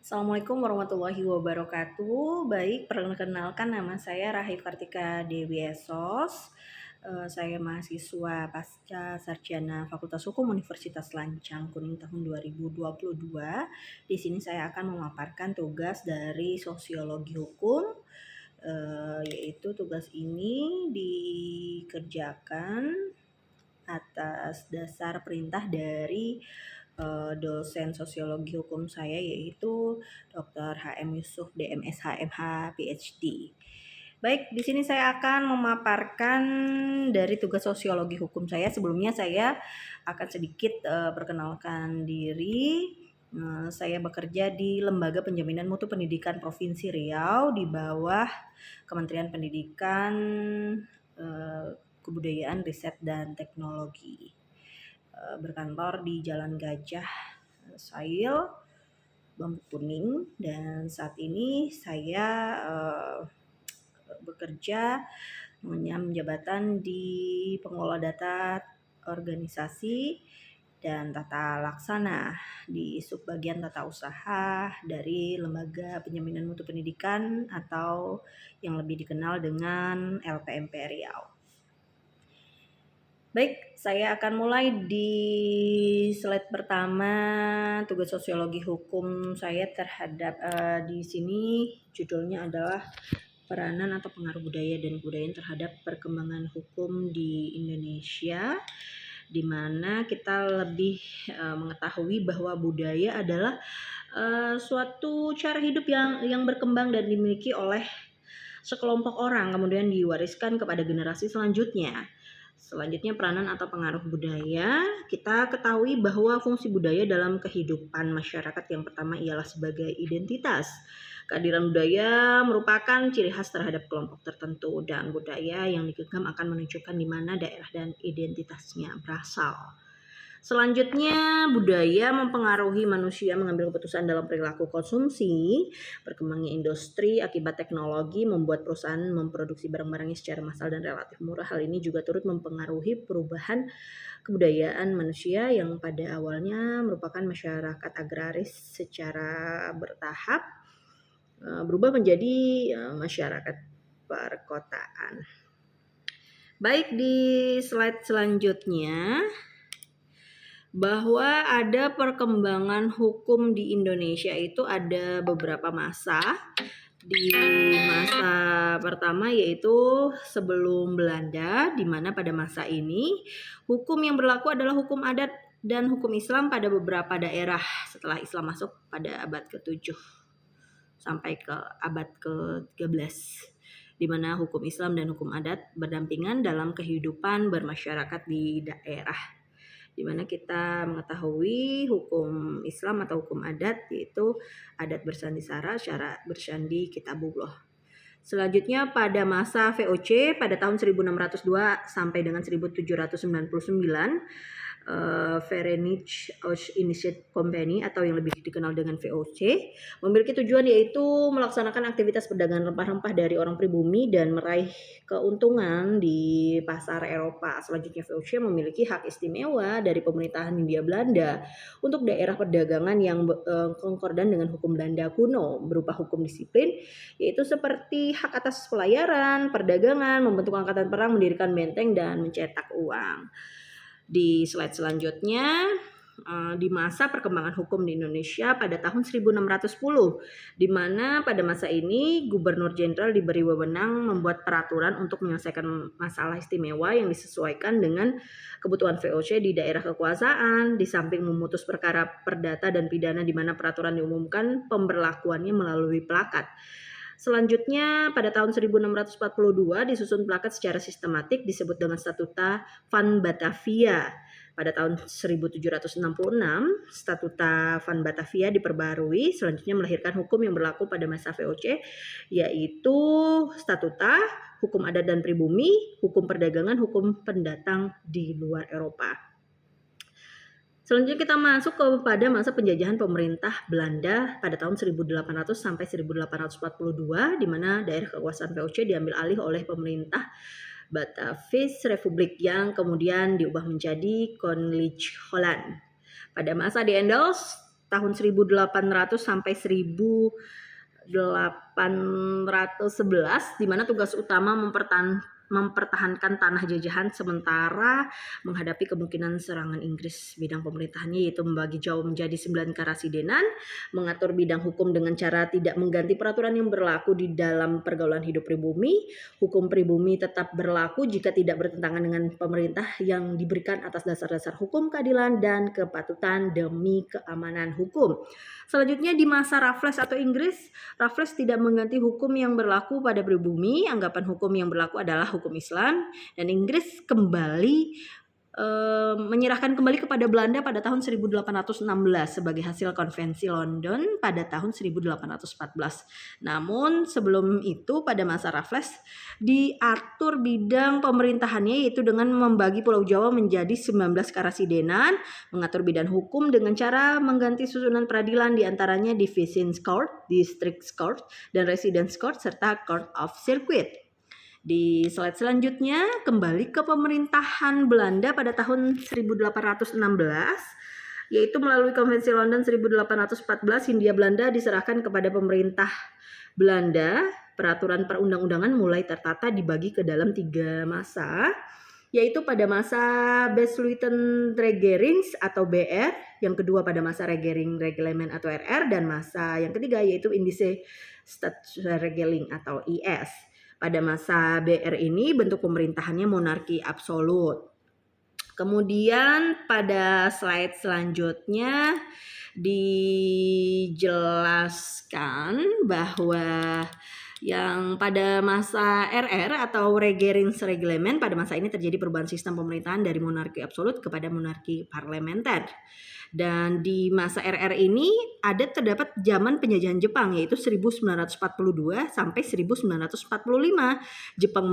Assalamualaikum warahmatullahi wabarakatuh. Baik, perkenalkan nama saya Rahif Kartika Dewi Esos. Saya mahasiswa pasca sarjana Fakultas Hukum Universitas Lancang Kuning tahun 2022. Di sini saya akan memaparkan tugas dari Sosiologi Hukum, yaitu tugas ini dikerjakan atas dasar perintah dari dosen sosiologi hukum saya, yaitu Dr. HM Yusuf DMS HMH PhD. Baik, di sini saya akan memaparkan dari tugas sosiologi hukum saya. Sebelumnya saya akan sedikit perkenalkan diri. Saya bekerja di Lembaga Penjaminan Mutu Pendidikan Provinsi Riau di bawah Kementerian Pendidikan, Kebudayaan, Riset, dan Teknologi. Berkantor di Jalan Gajah Sail, Bambu Kuning, dan saat ini saya bekerja menyam jabatan di pengelola data organisasi dan tata laksana di subbagian tata usaha dari Lembaga Penjaminan Mutu Pendidikan atau yang lebih dikenal dengan LPMP Riau. Baik, saya akan mulai di slide pertama. Tugas sosiologi hukum saya terhadap di sini judulnya adalah peranan atau pengaruh budaya dan kebudayaan terhadap perkembangan hukum di Indonesia, di mana kita lebih mengetahui bahwa budaya adalah suatu cara hidup yang berkembang dan dimiliki oleh sekelompok orang, kemudian diwariskan kepada generasi selanjutnya. Selanjutnya, peranan atau pengaruh budaya. Kita ketahui bahwa fungsi budaya dalam kehidupan masyarakat yang pertama ialah sebagai identitas. Kehadiran budaya merupakan ciri khas terhadap kelompok tertentu, dan budaya yang digenggam akan menunjukkan di mana daerah dan identitasnya berasal. Selanjutnya, budaya mempengaruhi manusia mengambil keputusan dalam perilaku konsumsi. Berkembangnya industri akibat teknologi membuat perusahaan memproduksi barang-barangnya secara massal dan relatif murah. Hal ini juga turut mempengaruhi perubahan kebudayaan manusia yang pada awalnya merupakan masyarakat agraris secara bertahap berubah menjadi masyarakat perkotaan. Baik, di slide selanjutnya, bahwa ada perkembangan hukum di Indonesia itu ada beberapa masa. Di masa pertama yaitu sebelum Belanda, di mana pada masa ini hukum yang berlaku adalah hukum adat dan hukum Islam pada beberapa daerah setelah Islam masuk pada abad ke-7 sampai ke abad ke-13, di mana hukum Islam dan hukum adat berdampingan dalam kehidupan bermasyarakat di daerah, di mana kita mengetahui hukum Islam atau hukum adat yaitu adat bersandi sara, syarat bersandi kitabullah. Selanjutnya pada masa VOC pada tahun 1602 sampai dengan 1799, Verenigde Oost-Indische Compagnie atau yang lebih dikenal dengan VOC memiliki tujuan yaitu melaksanakan aktivitas perdagangan rempah-rempah dari orang pribumi dan meraih keuntungan di pasar Eropa. Selanjutnya VOC memiliki hak istimewa dari pemerintahan Hindia Belanda untuk daerah perdagangan yang konkordan dengan hukum Belanda kuno berupa hukum disiplin, yaitu seperti hak atas pelayaran, perdagangan, membentuk angkatan perang, mendirikan benteng, dan mencetak uang. Di slide selanjutnya, di masa perkembangan hukum di Indonesia pada tahun 1610, di mana pada masa ini Gubernur Jenderal diberi wewenang membuat peraturan untuk menyelesaikan masalah istimewa yang disesuaikan dengan kebutuhan VOC di daerah kekuasaan, di samping memutus perkara perdata dan pidana di mana peraturan diumumkan pemberlakuannya melalui plakat. Selanjutnya pada tahun 1642 disusun plakat secara sistematik disebut dengan Statuta Van Batavia. Pada tahun 1766 Statuta Van Batavia diperbarui, selanjutnya melahirkan hukum yang berlaku pada masa VOC, yaitu Statuta, hukum adat dan pribumi, hukum perdagangan, hukum pendatang di luar Eropa. Selanjutnya kita masuk kepada masa penjajahan pemerintah Belanda pada tahun 1800 sampai 1842, di mana daerah kekuasaan VOC diambil alih oleh pemerintah Batavisch Republik yang kemudian diubah menjadi Koninklijk Holland. Pada masa di Endels tahun 1800 sampai 1811, di mana tugas utama mempertahankan tanah jajahan sementara menghadapi kemungkinan serangan Inggris. Bidang pemerintahannya yaitu membagi Jawa menjadi 9 karasidenan, mengatur bidang hukum dengan cara tidak mengganti peraturan yang berlaku di dalam pergaulan hidup pribumi. Hukum pribumi tetap berlaku jika tidak bertentangan dengan pemerintah yang diberikan atas dasar-dasar hukum, keadilan, dan kepatutan demi keamanan hukum. Selanjutnya di masa Raffles atau Inggris, Raffles tidak mengganti hukum yang berlaku pada pribumi. Anggapan hukum yang berlaku adalah hukum Islam, dan Inggris kembali menyerahkan kembali kepada Belanda pada tahun 1816 sebagai hasil konvensi London pada tahun 1814. Namun sebelum itu pada masa Raffles diatur bidang pemerintahannya yaitu dengan membagi Pulau Jawa menjadi 19 karasidenan, mengatur bidang hukum dengan cara mengganti susunan peradilan diantaranya Divisions Court, District Court, dan Residence Court serta Court of Circuit. Di slide selanjutnya kembali ke pemerintahan Belanda pada tahun 1816, yaitu melalui Konvensi London 1814 Hindia Belanda diserahkan kepada pemerintah Belanda. Peraturan perundang-undangan mulai tertata dibagi ke dalam 3 masa, yaitu pada masa Besluitenregerings atau BR, yang kedua pada masa Regering-Reglement atau RR, dan masa yang ketiga yaitu Indische Staatsregeling atau IS. Pada masa BR ini bentuk pemerintahannya monarki absolut. Kemudian pada slide selanjutnya dijelaskan bahwa yang pada masa RR atau Regeringsreglement, pada masa ini terjadi perubahan sistem pemerintahan dari monarki absolut kepada monarki parlementer. Dan di masa RR ini terdapat zaman penjajahan Jepang yaitu 1942 sampai 1945. Jepang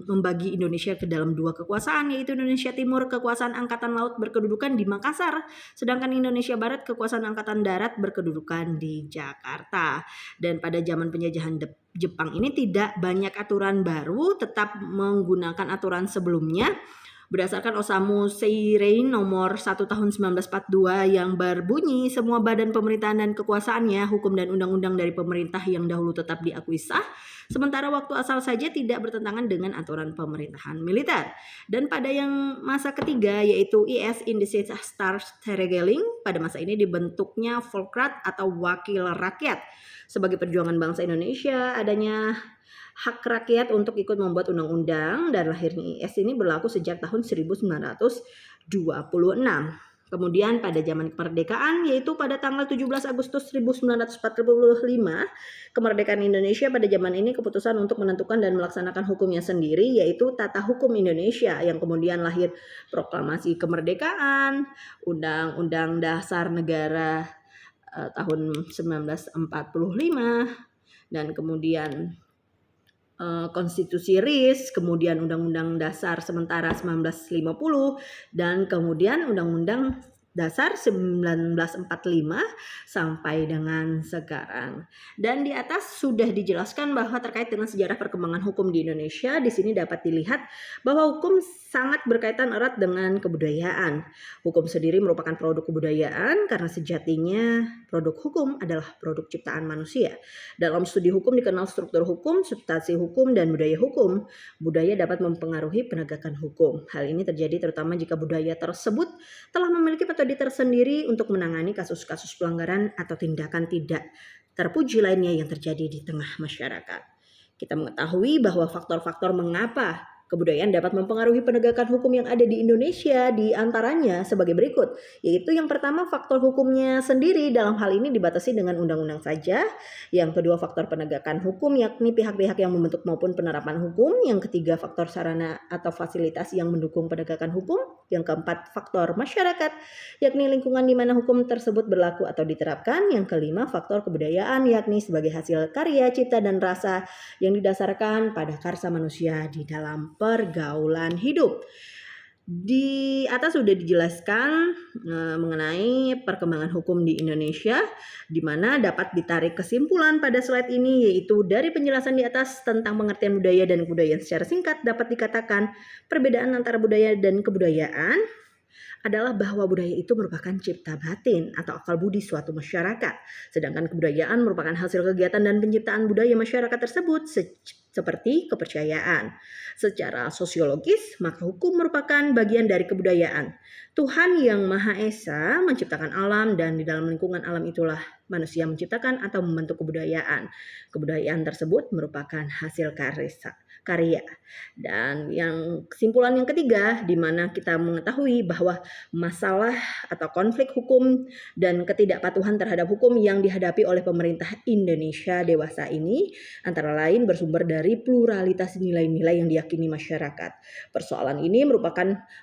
membagi Indonesia ke dalam 2 kekuasaan yaitu Indonesia Timur kekuasaan angkatan laut berkedudukan di Makassar, sedangkan Indonesia Barat kekuasaan angkatan darat berkedudukan di Jakarta. Dan pada zaman penjajahan Jepang ini tidak banyak aturan baru, tetap menggunakan aturan sebelumnya. Berdasarkan Osamu Seirei nomor 1 tahun 1942 yang berbunyi semua badan pemerintahan dan kekuasaannya, hukum dan undang-undang dari pemerintah yang dahulu tetap diakui sah, sementara waktu asal saja tidak bertentangan dengan aturan pemerintahan militer. Dan pada yang masa ketiga yaitu IS Indische Staatsregeling, pada masa ini dibentuknya Volksraad atau wakil rakyat. Sebagai perjuangan bangsa Indonesia, adanya hak rakyat untuk ikut membuat undang-undang dan lahirnya IS ini berlaku sejak tahun 1926. Kemudian pada zaman kemerdekaan yaitu pada tanggal 17 Agustus 1945, kemerdekaan Indonesia pada zaman ini keputusan untuk menentukan dan melaksanakan hukumnya sendiri yaitu Tata Hukum Indonesia, yang kemudian lahir Proklamasi Kemerdekaan, Undang-Undang Dasar Negara tahun 1945, dan kemudian Konstitusi RIS, kemudian Undang-Undang Dasar Sementara 1950, dan kemudian Undang-Undang Dasar 1945 sampai dengan sekarang. Dan di atas sudah dijelaskan bahwa terkait dengan sejarah perkembangan hukum di Indonesia, di sini dapat dilihat bahwa hukum sangat berkaitan erat dengan kebudayaan. Hukum sendiri merupakan produk kebudayaan karena sejatinya produk hukum adalah produk ciptaan manusia. Dalam studi hukum dikenal struktur hukum, substansi hukum, dan budaya hukum. Budaya dapat mempengaruhi penegakan hukum. Hal ini terjadi terutama jika budaya tersebut telah memiliki metode tersendiri untuk menangani kasus-kasus pelanggaran atau tindakan tidak terpuji lainnya yang terjadi di tengah masyarakat. Kita mengetahui bahwa faktor-faktor mengapa kebudayaan dapat mempengaruhi penegakan hukum yang ada di Indonesia di antaranya sebagai berikut, yaitu yang pertama faktor hukumnya sendiri, dalam hal ini dibatasi dengan undang-undang saja. Yang kedua faktor penegakan hukum yakni pihak-pihak yang membentuk maupun penerapan hukum. Yang ketiga faktor sarana atau fasilitas yang mendukung penegakan hukum. Yang keempat faktor masyarakat yakni lingkungan di mana hukum tersebut berlaku atau diterapkan. Yang kelima faktor kebudayaan yakni sebagai hasil karya, cipta, dan rasa yang didasarkan pada karsa manusia di dalam pergaulan hidup. Di atas sudah dijelaskan mengenai perkembangan hukum di Indonesia, di mana dapat ditarik kesimpulan pada slide ini, yaitu dari penjelasan di atas tentang pengertian budaya dan kebudayaan secara singkat dapat dikatakan perbedaan antara budaya dan kebudayaan adalah bahwa budaya itu merupakan cipta batin atau akal budi suatu masyarakat. Sedangkan kebudayaan merupakan hasil kegiatan dan penciptaan budaya masyarakat tersebut seperti kepercayaan. Secara sosiologis, maka hukum merupakan bagian dari kebudayaan. Tuhan yang Maha Esa menciptakan alam dan di dalam lingkungan alam itulah manusia menciptakan atau membentuk kebudayaan. Kebudayaan tersebut merupakan hasil karya. Dan yang kesimpulan yang ketiga, di mana kita mengetahui bahwa masalah atau konflik hukum dan ketidakpatuhan terhadap hukum yang dihadapi oleh pemerintah Indonesia dewasa ini antara lain bersumber dari pluralitas nilai-nilai yang diyakini masyarakat. Persoalan ini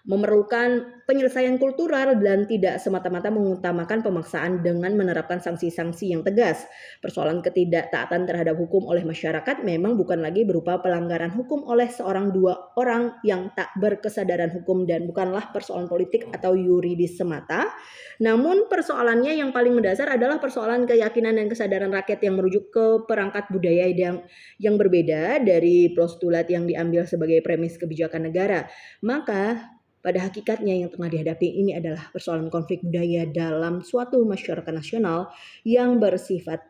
memerlukan penyelesaian kultural dan tidak semata-mata mengutamakan pemaksaan dengan menerapkan sanksi-sanksi yang tegas. Persoalan ketidaktaatan terhadap hukum oleh masyarakat memang bukan lagi berupa pelanggaran hukum oleh seorang dua orang yang tak berkesadaran hukum dan bukanlah persoalan politik atau yuridis semata. Namun persoalannya yang paling mendasar adalah persoalan keyakinan dan kesadaran rakyat yang merujuk ke perangkat budaya yang berbeda dari postulat yang diambil sebagai premis kebijakan negara. Maka pada hakikatnya yang tengah dihadapi ini adalah persoalan konflik budaya dalam suatu masyarakat nasional yang bersifat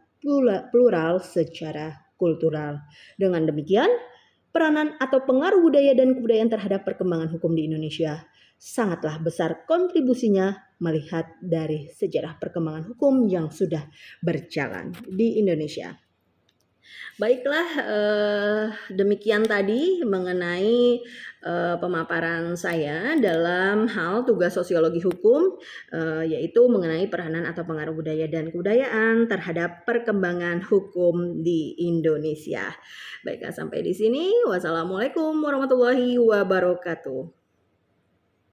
plural secara kultural. Dengan demikian, peranan atau pengaruh budaya dan kebudayaan terhadap perkembangan hukum di Indonesia sangatlah besar kontribusinya melihat dari sejarah perkembangan hukum yang sudah berjalan di Indonesia. Baiklah, demikian tadi mengenai pemaparan saya dalam hal tugas sosiologi hukum, yaitu mengenai peranan atau pengaruh budaya dan kebudayaan terhadap perkembangan hukum di Indonesia. Baiklah, sampai di sini. Wassalamualaikum warahmatullahi wabarakatuh.